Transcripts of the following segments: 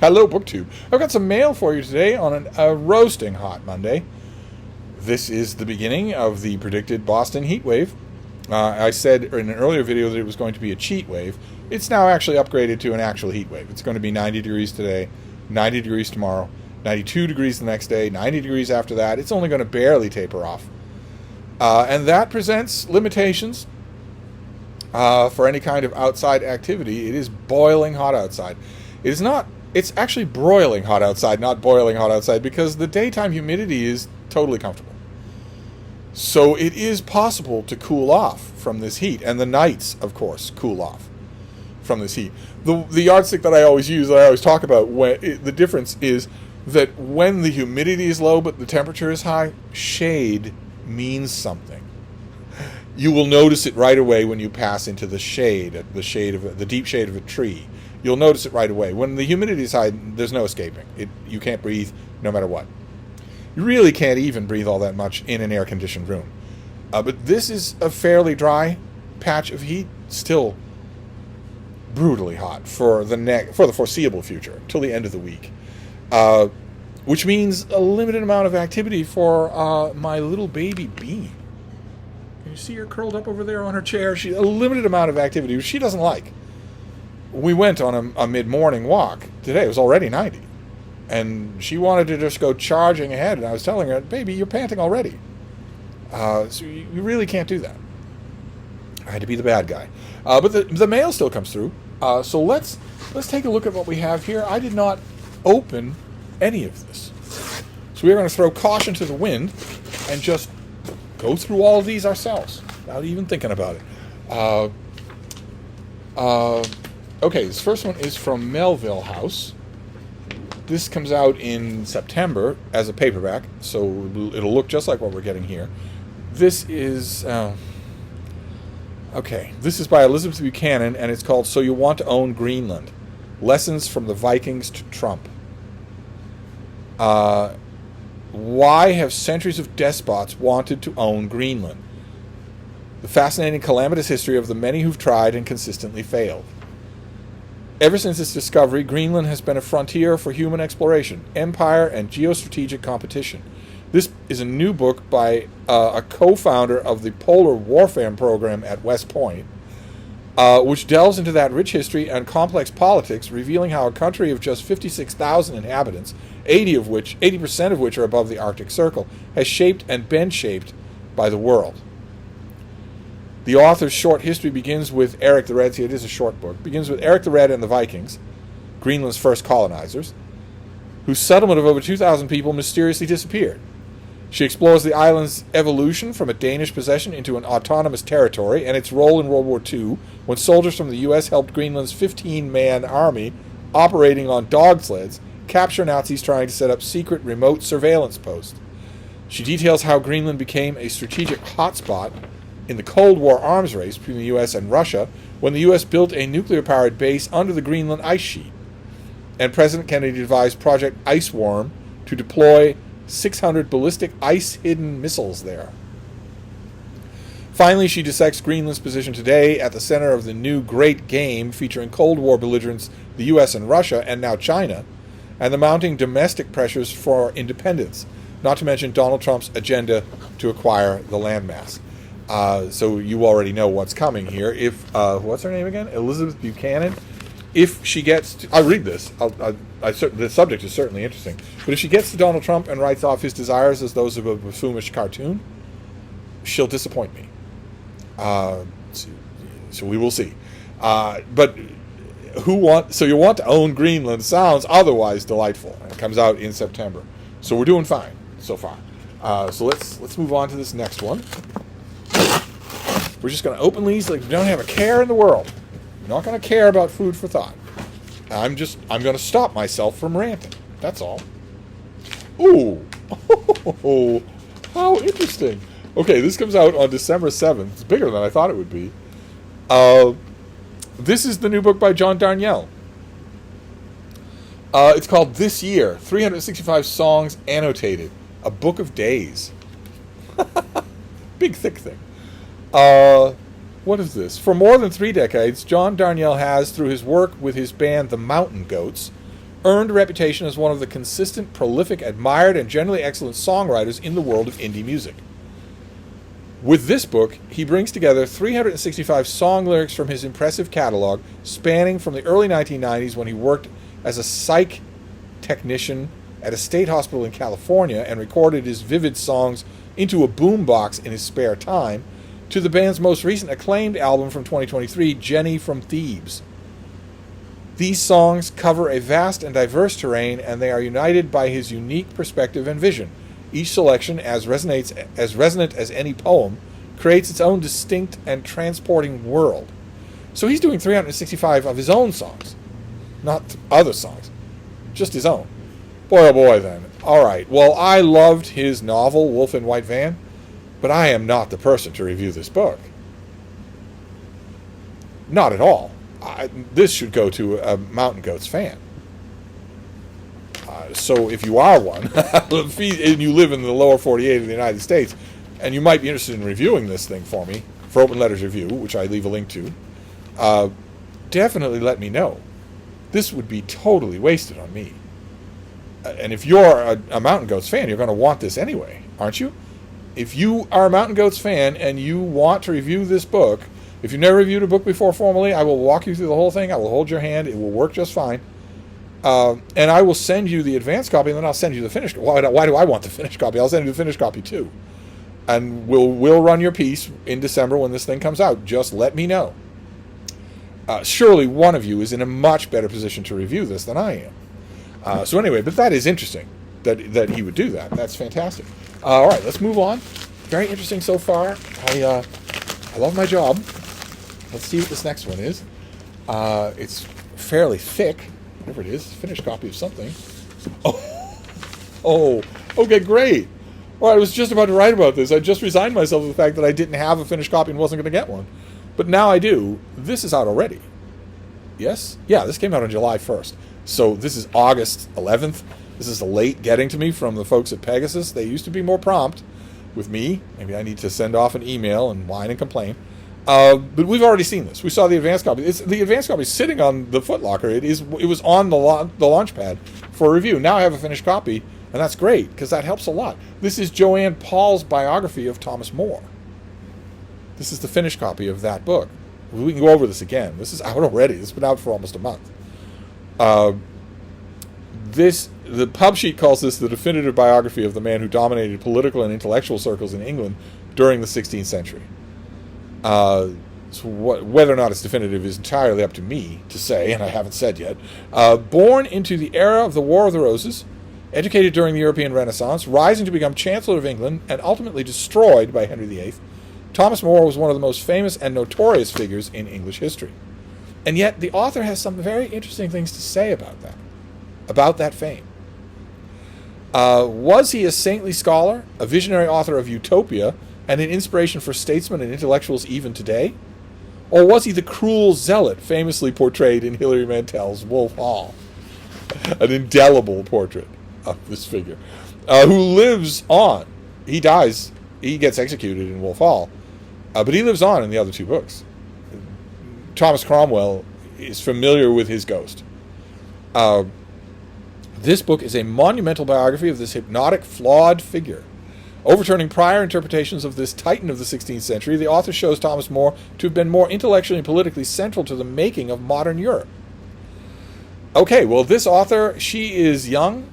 Hello, BookTube. I've got some mail for you today on a roasting hot Monday. This is the beginning of the predicted Boston heat wave. I said in an earlier video that it was going to be a cheat wave. It's now actually upgraded to an actual heat wave. It's going to be 90 degrees today, 90 degrees tomorrow, 92 degrees the next day, 90 degrees after that. It's only going to barely taper off. And that presents limitations for any kind of outside activity. It is boiling hot outside. It is not... It's actually broiling hot outside, not boiling hot outside, because the daytime humidity is totally comfortable. So it is possible to cool off from this heat, and the nights, of course, cool off from this heat. The yardstick that I always use, that I always talk about, the difference is that when the humidity is low but the temperature is high, shade means something. You will notice it right away when you pass into the deep shade of a tree. You'll notice it right away. When the humidity is high, there's no escaping. You can't breathe no matter what. You really can't even breathe all that much in an air-conditioned room. But this is a fairly dry patch of heat, still brutally hot for the foreseeable future, until the end of the week. Which means a limited amount of activity for my little baby Bean. Can you see her curled up over there on her chair? A limited amount of activity, which she doesn't like. We went on a mid-morning walk today. It was already 90. And she wanted to just go charging ahead. And I was telling her, baby, you're panting already. So you really can't do that. I had to be the bad guy. But the mail still comes through. So let's take a look at what we have here. I did not open any of this. So we're going to throw caution to the wind and just go through all of these ourselves without even thinking about it. Okay, this first one is from Melville House. This comes out in September as a paperback, so it'll look just like what we're getting here. This is... okay, this is by Elizabeth Buchanan, and it's called So You Want to Own Greenland. Lessons from the Vikings to Trump. Why have centuries of despots wanted to own Greenland? The fascinating calamitous history of the many who've tried and consistently failed. Ever since its discovery, Greenland has been a frontier for human exploration, empire, and geostrategic competition. This is a new book by a co-founder of the Polar Warfare Program at West Point, which delves into that rich history and complex politics, revealing how a country of just 56,000 inhabitants, 80% of which are above the Arctic Circle, has shaped and been shaped by the world. The author's short history begins with Eric the Red. See, it is a short book. Begins with Eric the Red and the Vikings, Greenland's first colonizers, whose settlement of over 2,000 people mysteriously disappeared. She explores the island's evolution from a Danish possession into an autonomous territory and its role in World War II, when soldiers from the U.S. helped Greenland's 15-man army, operating on dog sleds, capture Nazis trying to set up secret remote surveillance posts. She details how Greenland became a strategic hotspot in the Cold War arms race between the U.S. and Russia, when the U.S. built a nuclear-powered base under the Greenland ice sheet, and President Kennedy devised Project Ice Worm to deploy 600 ballistic ice-hidden missiles there. Finally, she dissects Greenland's position today at the center of the new Great Game, featuring Cold War belligerents the U.S. and Russia, and now China, and the mounting domestic pressures for independence, not to mention Donald Trump's agenda to acquire the landmass. So you already know what's coming here. If what's her name again? Elizabeth Buchanan. If she gets, I'll read this. The subject is certainly interesting. But if she gets to Donald Trump and writes off his desires as those of a buffoonish cartoon, she'll disappoint me. So we will see. But so you want to own Greenland sounds otherwise delightful. It comes out in September. So we're doing fine so far. So let's move on to this next one. We're just going to open these like we don't have a care in the world. We're not going to care about food for thought. I'm going to stop myself from ranting. That's all. Ooh. Oh, how interesting. Okay, this comes out on December 7th. It's bigger than I thought it would be. This is the new book by John Darnielle. It's called This Year, 365 Songs Annotated. A Book of Days. Big, thick thing. What is this? For more than 3 decades, John Darnielle has, through his work with his band The Mountain Goats, earned a reputation as one of the consistent, prolific, admired, and generally excellent songwriters in the world of indie music. With this book, he brings together 365 song lyrics from his impressive catalog, spanning from the early 1990s when he worked as a psych technician at a state hospital in California and recorded his vivid songs into a boombox in his spare time, to the band's most recent acclaimed album from 2023, Jenny from Thebes. These songs cover a vast and diverse terrain, and they are united by his unique perspective and vision. Each selection, as resonant as any poem, creates its own distinct and transporting world. So he's doing 365 of his own songs, not other songs, just his own. Boy, oh boy, then. All right, well, I loved his novel, Wolf in White Van, but I am not the person to review this book. Not at all. This should go to a Mountain Goats fan. So if you are one, and you live in the lower 48 of the United States, and you might be interested in reviewing this thing for me, for Open Letters Review, which I leave a link to, definitely let me know. This would be totally wasted on me. And if you're a Mountain Goats fan, you're going to want this anyway, aren't you? If you are a Mountain Goats fan and you want to review this book, if you've never reviewed a book before formally, I will walk you through the whole thing. I will hold your hand. It will work just fine. And I will send you the advanced copy, and then I'll send you the finished copy. Why do I want the finished copy? I'll send you the finished copy, too. And we'll run your piece in December when this thing comes out. Just let me know. Surely one of you is in a much better position to review this than I am. So anyway, but that is interesting that he would do that. That's fantastic. All right, let's move on. Very interesting so far. I love my job. Let's see what this next one is. It's fairly thick, whatever it is. Finished copy of something. Oh, okay, great. Well, I was just about to write about this. I just resigned myself to the fact that I didn't have a finished copy and wasn't going to get one. But now I do. This is out already. Yes? Yeah, this came out on July 1st. So this is August 11th. This is a late getting to me from the folks at Pegasus. They used to be more prompt with me. Maybe I need to send off an email and whine and complain. But we've already seen this. We saw the advanced copy. The advanced copy is sitting on the footlocker. It was on the launch pad for review. Now I have a finished copy, and that's great because that helps a lot. This is Joanne Paul's biography of Thomas More. This is the finished copy of that book. We can go over this again. This is out already. This has been out for almost a month. The pub sheet calls this the definitive biography of the man who dominated political and intellectual circles in England during the 16th century. So whether or not it's definitive is entirely up to me to say, and I haven't said yet. Born into the era of the War of the Roses, educated during the European Renaissance, rising to become Chancellor of England, and ultimately destroyed by Henry VIII, Thomas More was one of the most famous and notorious figures in English history. And yet the author has some very interesting things to say about that fame. Was he a saintly scholar, a visionary author of utopia, and an inspiration for statesmen and intellectuals even today? Or was he the cruel zealot famously portrayed in Hilary Mantel's Wolf Hall? An indelible portrait of this figure, who lives on. He dies, he gets executed in Wolf Hall, but he lives on in the other two books. Thomas Cromwell is familiar with his ghost. This book is a monumental biography of this hypnotic, flawed figure. Overturning prior interpretations of this titan of the 16th century, the author shows Thomas More to have been more intellectually and politically central to the making of modern Europe. Okay, well, this author, she is young.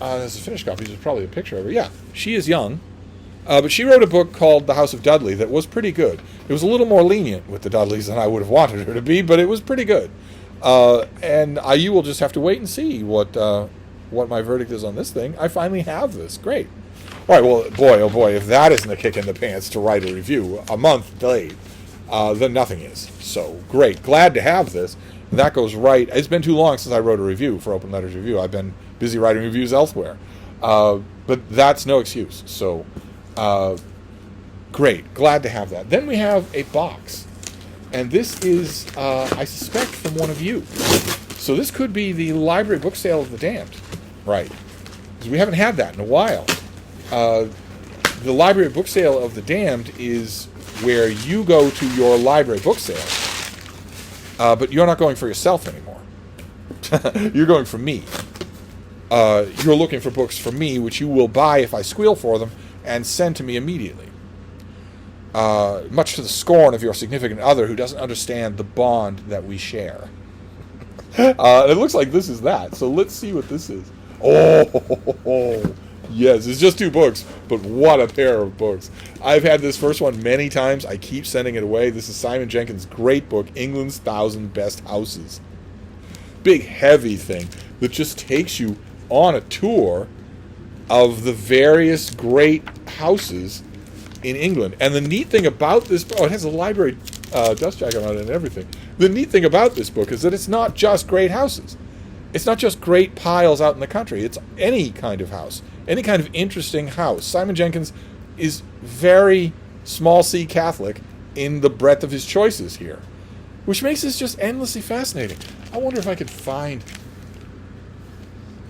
There's a finished copy. There's probably a picture of her. Yeah, she is young. But she wrote a book called The House of Dudley that was pretty good. It was a little more lenient with the Dudleys than I would have wanted her to be, but it was pretty good. And you will just have to wait and see what my verdict is on this thing. I finally have this. Great. All right, well, boy, oh boy, if that isn't a kick in the pants to write a review a month delayed, then nothing is. So, great. Glad to have this. That goes right. It's been too long since I wrote a review for Open Letters Review. I've been busy writing reviews elsewhere. But that's no excuse. So, great. Glad to have that. Then we have a box. And this is, I suspect, from one of you. So this could be the Library Book Sale of the Damned. Right. Because we haven't had that in a while. The Library Book Sale of the Damned is where you go to your library book sale, but you're not going for yourself anymore. You're going for me. you're looking for books from me, which you will buy if I squeal for them, and send to me immediately. Much to the scorn of your significant other who doesn't understand the bond that we share. It looks like this is that, so let's see what this is. Oh, yes, it's just 2 books, but what a pair of books. I've had this first one many times. I keep sending it away. This is Simon Jenkins' great book, England's 1,000 Best Houses. Big, heavy thing that just takes you on a tour of the various great houses in England. And the neat thing about this book, it has a library dust jacket on it and everything. The neat thing about this book is that it's not just great houses. It's not just great piles out in the country. It's any kind of house, any kind of interesting house. Simon Jenkins is very small c Catholic in the breadth of his choices here, which makes this just endlessly fascinating. I wonder if I could find...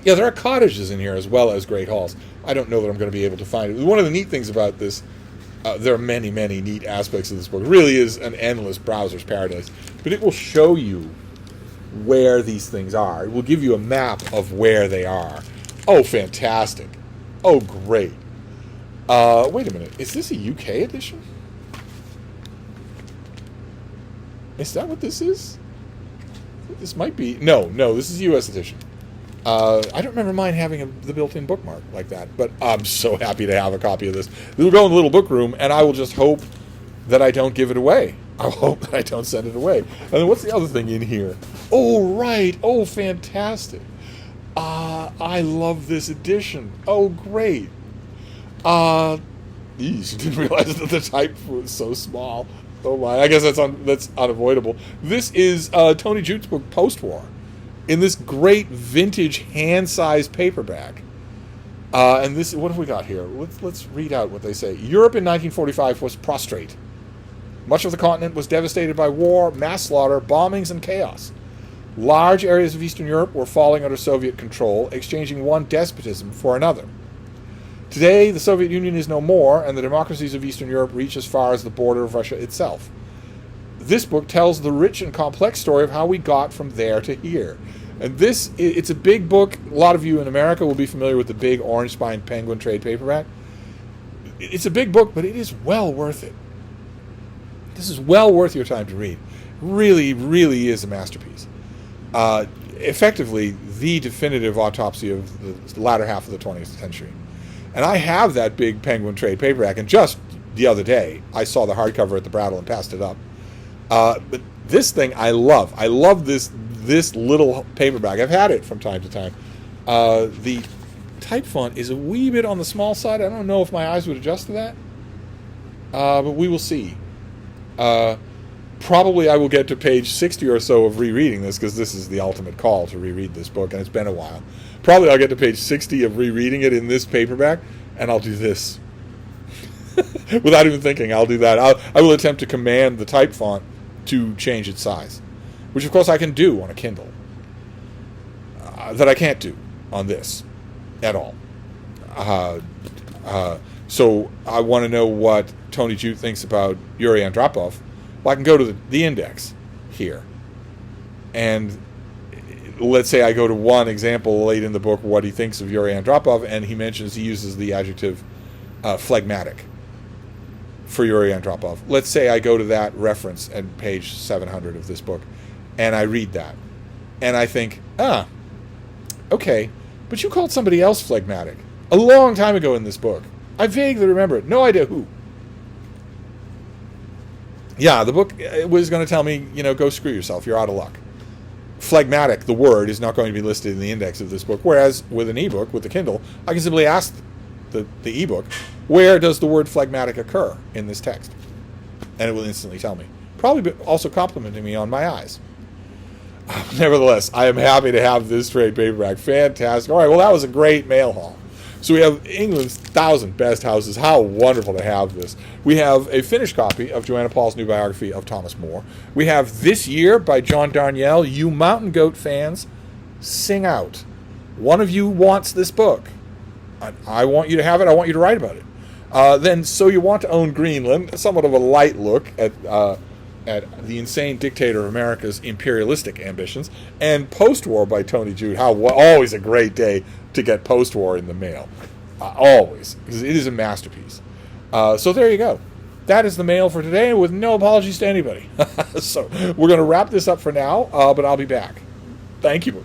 Yeah, there are cottages in here as well as great halls. I don't know that I'm going to be able to find it. One of the neat things about this, there are many, many neat aspects of this book. It really is an endless browser's paradise. But it will show you where these things are. It will give you a map of where they are. Oh, fantastic. Oh, great. Wait a minute. Is this a UK edition? Is that what this is? This might be... No, this is a US edition. I don't remember mine having the built-in bookmark like that, but I'm so happy to have a copy of this. This will go in the little book room, and I will just hope that I don't give it away. I hope that I don't send it away. And then what's the other thing in here? Oh, right. Oh, fantastic. I love this edition. Oh, great. Eesh, didn't realize that the type was so small. Oh, my. I guess that's unavoidable. This is Tony Jukes' book, Post-War, in this great vintage hand-sized paperback. And this, what have we got here? Let's read out what they say. Europe in 1945 was prostrate. Much of the continent was devastated by war, mass slaughter, bombings, and chaos. Large areas of Eastern Europe were falling under Soviet control, exchanging one despotism for another. Today, the Soviet Union is no more, and the democracies of Eastern Europe reach as far as the border of Russia itself. This book tells the rich and complex story of how we got from there to here. And this, it's a big book. A lot of you in America will be familiar with the big orange-spined Penguin trade paperback. It's a big book, but it is well worth it. This is well worth your time to read. Really, really is a masterpiece. Effectively, the definitive autopsy of the latter half of the 20th century. And I have that big Penguin trade paperback, and just the other day, I saw the hardcover at the Brattle and passed it up. But this thing I love. I love this little paperback. I've had it from time to time. The type font is a wee bit on the small side. I don't know if my eyes would adjust to that. But we will see. Probably I will get to page 60 or so of rereading this, because this is the ultimate call to reread this book, and it's been a while. Probably I'll get to page 60 of rereading it in this paperback, and I'll do this. Without even thinking, I'll do that. I will attempt to command the type font to change its size, which of course I can do on a Kindle, that I can't do on this at all. So I want to know what Tony Jute thinks about Yuri Andropov. Well, I can go to the index here, and let's say I go to one example late in the book what he thinks of Yuri Andropov, and he mentions he uses the adjective phlegmatic for Yuri Andropov. Let's say I go to that reference at page 700 of this book, and I read that, and I think, okay, but you called somebody else phlegmatic a long time ago in this book. I vaguely remember it. No idea who. Yeah, the book was going to tell me, go screw yourself. You're out of luck. Phlegmatic, the word, is not going to be listed in the index of this book, whereas with an ebook, with the Kindle, I can simply ask the ebook, where does the word phlegmatic occur in this text? And it will instantly tell me. Probably also complimenting me on my eyes. Nevertheless, I am happy to have this trade paperback. Fantastic. All right, well, that was a great mail haul. So we have England's 1,000 Best Houses. How wonderful to have this. We have a finished copy of Joanna Paul's new biography of Thomas More. We have This Year by John Darnielle. You Mountain Goat fans, sing out. One of you wants this book. I want you to have it. I want you to write about it. Then So You Want to Own Greenland, somewhat of a light look at at the insane dictator of America's imperialistic ambitions, and Post-War by Tony Jude. Always a great day to get Post-War in the mail. Always, because it is a masterpiece. So there you go. That is the mail for today, with no apologies to anybody. So we're going to wrap this up for now, but I'll be back. Thank you.